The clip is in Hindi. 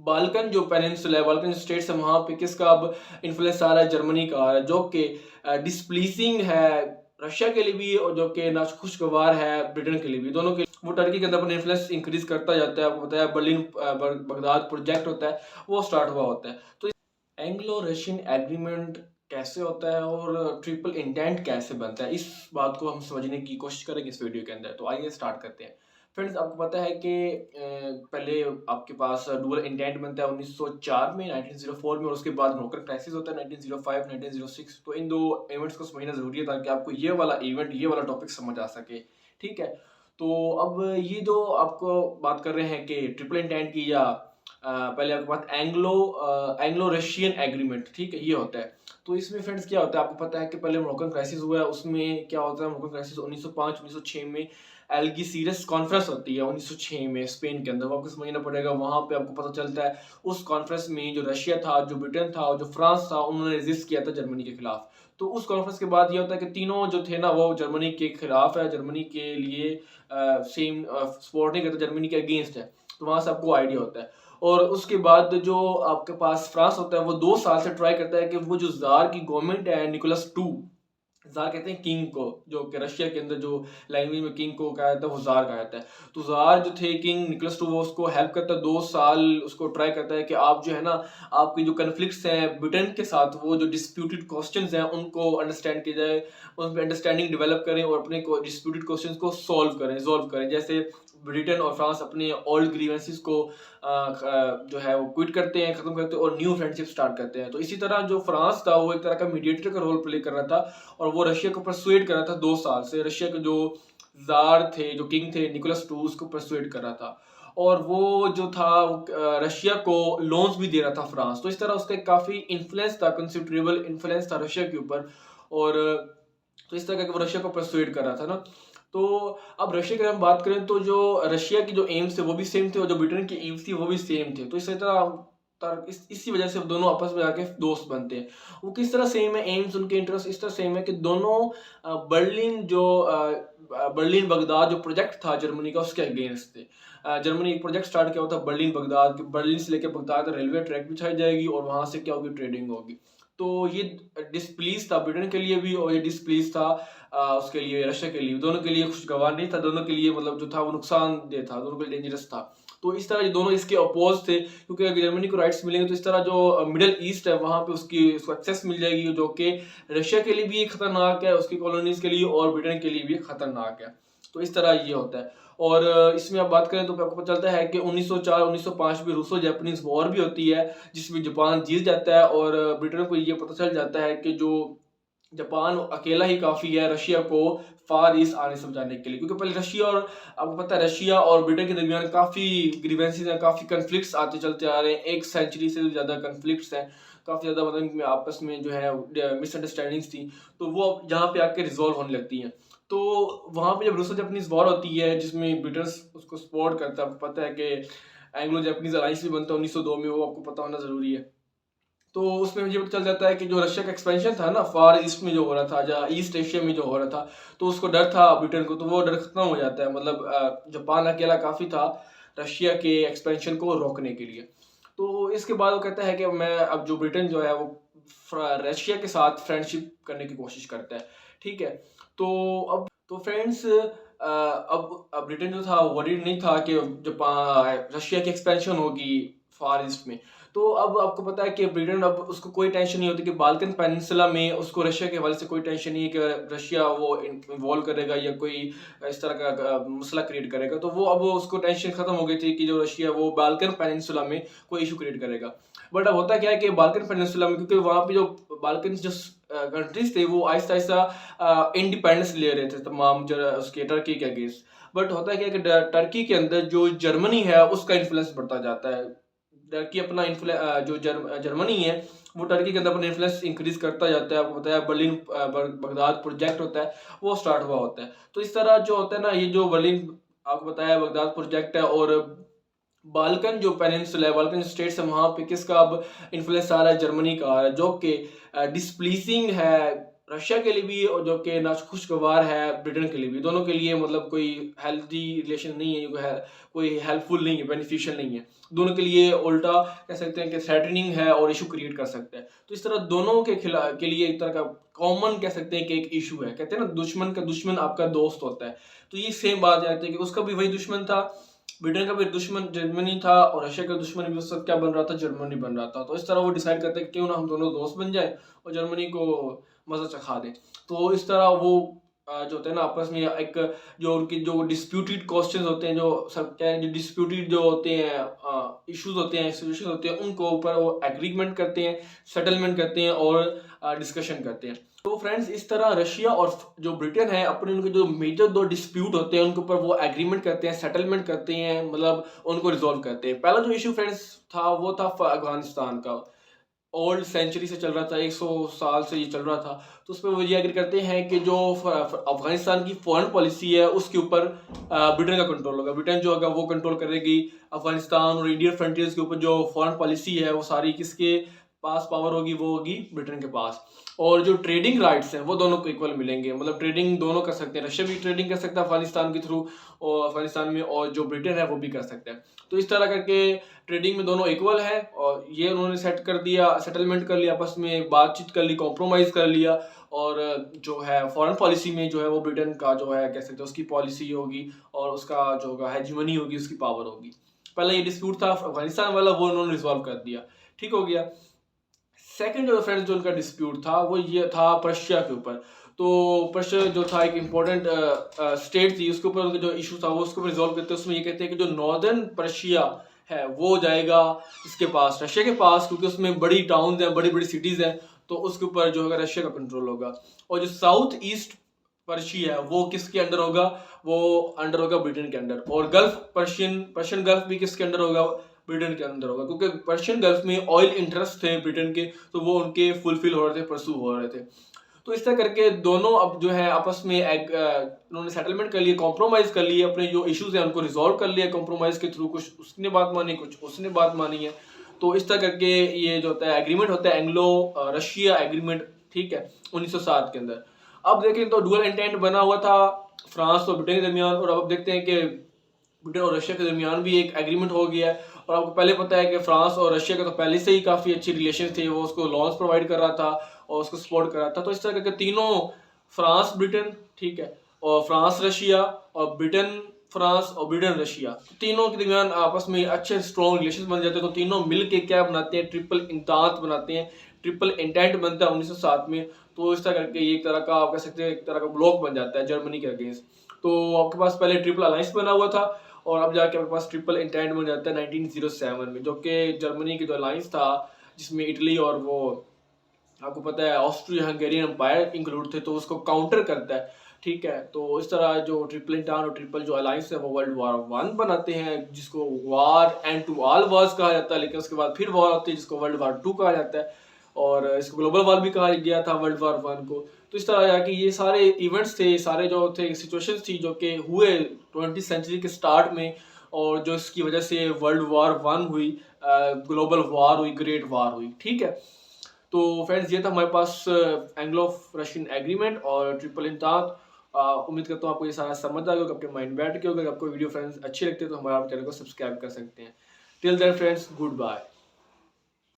बाल्कन जो पेनिनसुला है, बाल्कन स्टेट्स है, वहाँ पे किसका अब इन्फ्लुएंस आ रहा है? जर्मनी का आ रहा है, जो कि डिस्प्लीसिंग है रशिया के लिए भी और जो कि ना खुशगवार है ब्रिटेन के लिए भी, दोनों के लिए। वो टर्की के अंदर अपना इन्फ्लुएंस इंक्रीज करता जाता है। आपको बताया बर्लिन बगदाद प्रोजेक्ट होता है, वो स्टार्ट हुआ होता है। तो एंग्लो रशियन एग्रीमेंट कैसे होता है और ट्रिपल इंटेंट कैसे बनता है, इस बात को हम समझने की कोशिश करेंगे इस वीडियो के अंदर। तो आइए स्टार्ट करते हैं। फ्रेंड्स, आपको पता है कि पहले आपके पास डुअल इंटेंट बनता है 1904 में, 1904 में, और उसके बाद मोकर क्राइसिस होता है 1905 1906। तो इन दो इवेंट्स को समझना जरूरी है ताकि आपको ये वाला इवेंट, ये वाला टॉपिक समझ आ सके। ठीक है, तो अब ये जो आपको बात कर रहे हैं कि ट्रिपल इंटेंट की, या पहले आपके पास एंग्लो रशियन एग्रीमेंट, ठीक है, ये होता है। तो इसमें फ्रेंड्स क्या होता है, आपको पता है कि पहले मोरक्कन क्राइसिस हुआ है, उसमें क्या होता है, मोरक्कन क्राइसिस 1905 1906 में एल्गीसीरस कॉन्फ्रेंस होती है 1906 में स्पेन के अंदर। वो आपको समझना पड़ेगा। वहां पे आपको पता चलता है उस कॉन्फ्रेंस में जो रशिया था, जो ब्रिटेन था, जो फ्रांस था, उन्होंने रेजिस्ट किया था जर्मनी के खिलाफ। तो उस कॉन्फ्रेंस के बाद ये होता है कि तीनों जो थे ना, वो जर्मनी के खिलाफ है, जर्मनी के लिए सेम सपोर्ट नहीं करते, जर्मनी के अगेंस्ट है। तो वहां से आपको आइडिया होता है। और उसके बाद जो आपके पास फ्रांस होता है, वो 2 साल से ट्राई करता है कि वो जो जार की गवर्नमेंट है, निकोलस टू, जार कहते हैं किंग को, जो कि रशिया के अंदर जो लैंग्वेज में किंग को कहा जाता है वो जार कहा जाता है। तो जार जो थे किंग निकोलस टू, वो उसको हेल्प करता है, 2 साल उसको ट्राई करता है कि आप जो है ना, आपकी जो कन्फ्लिक्ट्स हैं ब्रिटेन के साथ, वो जो डिस्प्यूटेड क्वेश्चंस हैं उनको अंडरस्टैंड किया जाए, उन पर अंडरस्टैंडिंग डेवलप करें और अपने डिस्प्यूटेड क्वेश्चंस को सॉल्व करें। जैसे ब्रिटेन और फ्रांस अपने ओल्ड ग्रीवेंसेस को जो है वो क्विट करते हैं, खत्म करते हैं और न्यू फ्रेंडशिप स्टार्ट करते हैं। तो इसी तरह जो फ्रांस था, वो एक तरह का मीडिएटर का रोल प्ले कर रहा था और वो रशिया को परसुएड कर रहा था 2 साल से। रशिया के जो जार थे, जो किंग थे निकोलस टू, उसको परसुएड कर रहा था। और वो जो था रशिया को लोन्स भी दे रहा था फ्रांस। तो इस तरह उसका काफी इन्फ्लुएंस था, कंसिडरेबल इन्फ्लुएंस था रशिया के ऊपर। और तो इस तरह का वो रशिया को परसुएड कर रहा था ना। तो अब रशिया की हम बात करें तो जो रशिया की जो एम्स थे वो भी सेम थे और जो ब्रिटेन की एम्स थी वो भी सेम थे। तो इसी तरह इसी वजह से दोनों आपस में आके दोस्त बनते हैं। वो किस तरह सेम है एम्स, उनके इंटरेस्ट इस तरह सेम है कि दोनों बर्लिन बगदाद जो प्रोजेक्ट था जर्मनी का, उसके अगेंस्ट थे। जर्मनी एक प्रोजेक्ट स्टार्ट किया हुआ था बर्लिन बगदाद कि बर्लिन से लेकर बगदाद रेलवे ट्रैक बिछाई जाएगी और वहां से क्या होगी, ट्रेडिंग होगी। तो ये डिसप्लीज था ब्रिटेन के लिए भी और ये डिसप्लीज था उसके लिए, रशिया के लिए, दोनों के लिए खुशगवार नहीं था, दोनों के लिए मतलब जो था वो नुकसानदेह था, दोनों के लिए डेंजरस था। तो इस तरह ये दोनों इसके अपोज थे, क्योंकि अगर जर्मनी को राइट्स मिलेंगे तो इस तरह जो मिडिल ईस्ट है वहां पे उसको एक्सेस मिल जाएगी, जो कि रशिया के लिए भी खतरनाक है, उसकी कॉलोनीज के लिए, और ब्रिटेन के लिए भी खतरनाक है। तो इस तरह ये होता है। और इसमें आप बात करें तो आपको पता चलता है कि 1904 1905 में रूसो जापानीज वॉर भी होती है, जिसमें जापान जीत जाता है और ब्रिटेन को ये पता चल जाता है कि जो जापान अकेला ही काफी है रशिया को फार ईस्ट आने से बचाने के लिए। क्योंकि पहले रशिया और आपको पता है रशिया और ब्रिटेन के दरमियान काफी ग्रीवेंसेस हैं, काफी कन्फ्लिक्ट्स आते चलते आ रहे हैं, 1 सेंचुरी से भी ज्यादा कन्फ्लिक्ट्स हैं, काफी ज्यादा मतलब इनमें आपस में जो है मिसअंडरस्टैंडिंग्स थी। तो वो अब यहाँ पे आके रिजोल्व होने लगती हैं। तो वहां पे जब रूसो जापानीज वॉर होती है जिसमें ब्रिटेन उसको सपोर्ट करता है, आपको पता है कि एंग्लो जापानीज अलायंस भी बनता है 1902 में, वो आपको पता होना जरूरी है। तो उसमें मुझे पता चल जाता है कि जो रशिया का एक्सपेंशन था ना फार ईस्ट में जो हो रहा था, या ईस्ट एशिया में जो हो रहा था, तो उसको डर था ब्रिटेन को, तो वो डर खत्म हो जाता है। मतलब जापान अकेला काफी था रशिया के एक्सपेंशन को रोकने के लिए। तो इसके बाद वो कहता है कि मैं अब जो ब्रिटेन जो है वो रशिया के साथ फ्रेंडशिप करने की कोशिश करता है। ठीक है, तो अब तो फ्रेंड्स अब ब्रिटेन जो था वरीड नहीं था कि जापान रशिया की एक्सपेंशन होगी फार ईस्ट में। तो अब आपको पता है कि ब्रिटेन, अब उसको कोई टेंशन नहीं होती कि बाल्कन पेनिनसुला में उसको रशिया के हवाले से कोई टेंशन नहीं है कि रशिया वो इन्वॉल्व करेगा या कोई इस तरह का मसला क्रिएट करेगा। तो वो अब उसको टेंशन खत्म हो गई थी कि जो रशिया वो बाल्कन पेनिनसुला में कोई इशू क्रिएट करेगा। बट अब होता क्या है कि बाल्कन पेनिनसुला में, क्योंकि वहाँ पे जो बाल्कन जो कंट्रीज थे वो आहिस्ता आहिस्ता इंडिपेंडेंस ले रहे थे तमाम जो उसके टर्की के अगेंस्ट। बट होता क्या है कि टर्की के अंदर जो जर्मनी है उसका इन्फ्लुएंस बढ़ता जाता है। टर्की अपना जो जर्मनी है वो टर्की के अंदर अपना इन्फ्लुएंस इंक्रीज करता जाता है। आपको बताया बर्लिन बगदाद प्रोजेक्ट होता है, वो स्टार्ट हुआ होता है। तो इस तरह जो होता है ना, ये जो बर्लिन आपको बताया बगदाद प्रोजेक्ट है और बाल्कन जो पेनिनसुला है, बाल्कन स्टेट्स है, वहां पे किसका अब इन्फ्लुएंस आ रहा है? जर्मनी का आ रहा है, जो कि डिस्प्लीसिंग है रशिया के लिए भी और जो कि ना खुशगवार है ब्रिटेन के लिए भी, दोनों के लिए मतलब कोई हेल्दी रिलेशन नहीं है, कोई हेल्पफुल नहीं है, बेनिफिशियल नहीं है। दोनों के लिए उल्टा कह सकते हैं कि थ्रेटनिंग है और इशू क्रिएट कर सकता है। तो इस तरह दोनों के लिए एक तरह का कॉमन कह सकते हैं कि एक इशू है। कहते हैं ना, दुश्मन का दुश्मन आपका दोस्त होता है। तो ये सेम बात आती है कि उसका भी वही दुश्मन था, ब्रिटेन का भी दुश्मन जर्मनी था, और रशिया का दुश्मन भी उस वक्त क्या बन रहा था, जर्मनी बन रहा था। तो इस तरह वो डिसाइड करते हैं क्यों ना हम दोनों दोस्त बन जाए और जर्मनी को मजा चखा दें। तो इस तरह वो जो होते हैं ना आपस में एक, जो उनकी जो डिस्प्यूटेड क्वेश्चंस होते हैं, जो सब क्या है, जो डिस्प्यूटेड जो होते हैं इश्यूज होते हैं, सॉल्यूशन होते हैं, उनको ऊपर वो एग्रीमेंट करते हैं, सेटलमेंट करते हैं और डिस्कशन करते हैं। तो फ्रेंड्स, इस तरह रशिया और जो ब्रिटेन है अपने उनके जो मेजर दो डिस्प्यूट होते हैं उनके ऊपर वो एग्रीमेंट करते हैं, सेटलमेंट करते हैं, मतलब उनको रिजॉल्व करते हैं। पहला जो इशू फ्रेंड्स था वो था अफगानिस्तान का। ओल्ड सेंचुरी से चल रहा था, 100 साल से ये चल रहा था। तो उसमें वो ये एग्री करते हैं कि जो अफगानिस्तान की फॉरेन पॉलिसी है उसके ऊपर ब्रिटेन का कंट्रोल होगा। ब्रिटेन जो होगा वो कंट्रोल करेगी अफगानिस्तान और इंडियन फ्रंटियर्स के ऊपर। जो फॉरेन पॉलिसी है वो सारी किसके पास पावर होगी, वो होगी ब्रिटेन के पास। और जो ट्रेडिंग राइट्स हैं वो दोनों को इक्वल मिलेंगे, मतलब ट्रेडिंग दोनों कर सकते हैं। रशिया भी ट्रेडिंग कर सकता है अफगानिस्तान के थ्रू और अफगानिस्तान में, और जो ब्रिटेन है वो भी कर सकता है। तो इस तरह करके ट्रेडिंग में दोनों इक्वल है, और ये उन्होंने सेट कर दिया, सेटलमेंट कर लिया, आपस में बातचीत कर ली, कॉम्प्रोमाइज कर लिया। और जो है फॉरेन पॉलिसी में जो है वो ब्रिटेन का जो है कह सकते हैं उसकी पॉलिसी होगी, और उसका जो होगा हेजिमनी होगी, उसकी पावर होगी। पहला ये डिस्प्यूट था अफगानिस्तान वाला, वो उन्होंने रिजॉल्व कर दिया, ठीक हो गया। सेकंड जो फ्रेंड्स जो उनका डिस्प्यूट था वो ये था प्रशिया के ऊपर। तो प्रशिया जो था एक इम्पोर्टेंट स्टेट थी, उसके ऊपर उनका जो इशू था वो उसको रिजॉल्व करते हैं। उसमें ये कहते हैं कि जो नॉर्दर्न प्रशिया है वो जाएगा इसके पास, रशिया के पास, क्योंकि उसमें बड़ी टाउन्स हैं, बड़ी बड़ी सिटीज़ हैं, तो उसके ऊपर जो होगा रशिया का कंट्रोल होगा। और जो साउथ ईस्ट पर्शिया है वो किसके अंडर होगा, वो अंडर होगा ब्रिटेन के अंडर। और गल्फ पर्शियन गल्फ भी किसके अंडर होगा, ब्रिटेन के अंदर होगा, क्योंकि पर्शियन गल्फ में ऑयल इंटरेस्ट थे ब्रिटेन के, तो वो उनके फुलफिल हो रहे थे, परसू हो रहे थे। तो इस तरह करके दोनों अब जो है आपस में उन्होंने सेटलमेंट कर लिए, कॉम्प्रोमाइज कर लिए, अपने जो इश्यूज हैं उनको रिजॉल्व कर लिया कॉम्प्रोमाइज के थ्रू। कुछ उसने बात मानी, कुछ उसने बात मानी है। तो इस तरह करके ये जो होता है एग्रीमेंट होता है, एंग्लो रशिया एग्रीमेंट, ठीक है, 1907 के अंदर। अब देखें तो डुअल इंटेंट बना हुआ था फ्रांस और ब्रिटेन के दरमियान, और अब देखते हैं कि ब्रिटेन और रशिया के दरमियान भी एक एग्रीमेंट हो गया है। और आपको पहले पता है कि फ्रांस और रशिया के तो पहले से ही काफ़ी अच्छी रिलेशन थे, वो उसको लॉन्स प्रोवाइड कर रहा था और उसको सपोर्ट कर रहा था। तो इस तरह के तीनों, फ्रांस ब्रिटेन, ठीक है, और फ्रांस रशिया, और ब्रिटेन फ्रांस और ब्रिटेन रशिया, तो तीनों के दरमियान आपस में अच्छे स्ट्रॉन्ग रिलेशन बन जाते हैं। तो तीनों मिल के क्या बनाते हैं, ट्रिपल इंतात बनाते हैं, ट्रिपल इंटेंट बनता है 1907 में। तो इस तरह करके ये एक तरह का आप कह सकते हैं एक तरह का ब्लॉक बन जाता है जर्मनी के अगेंस्ट। तो आपके पास पहले ट्रिपल अलायंस बना हुआ था, और अब जाके आपके पास ट्रिपल इंटेंट बन जाता है 1907 में, जो कि जर्मनी की जो अलायंस था जिसमें इटली और वो आपको पता है ऑस्ट्रिया हंगेरियन एम्पायर इंक्लूड थे, तो उसको काउंटर करता है, ठीक है। तो इस तरह जो ट्रिपल इंटान और ट्रिपल जो अलायंस है वो वर्ल्ड वार 1 बनाते हैं, जिसको war and to all wars कहा जाता है। लेकिन उसके बाद फिर वॉर होती है जिसको वर्ल्ड वार 2 कहा जाता है, और इसको ग्लोबल वॉर भी कहा गया था वर्ल्ड वार 1 को। तो इस तरह कि ये सारे इवेंट्स थे, सारे जो थे सिचुएशंस थी जो कि हुए 20th सेंचुरी के स्टार्ट में, और जो इसकी वजह से वर्ल्ड वार 1 हुई, ग्लोबल वार हुई, ग्रेट वार हुई, ठीक है। तो फ्रेंड्स ये था हमारे पास एंग्लो रशियन एग्रीमेंट और ट्रिपल इंतात। उम्मीद करता हूँ आपको ये सारा समझ आ गया, आपके माइंड बैठ गया होगा। अगर आपको वीडियो फ्रेंड्स अच्छी लगती है तो हमारे चैनल को सब्सक्राइब कर सकते हैं। Till then friends, good bye.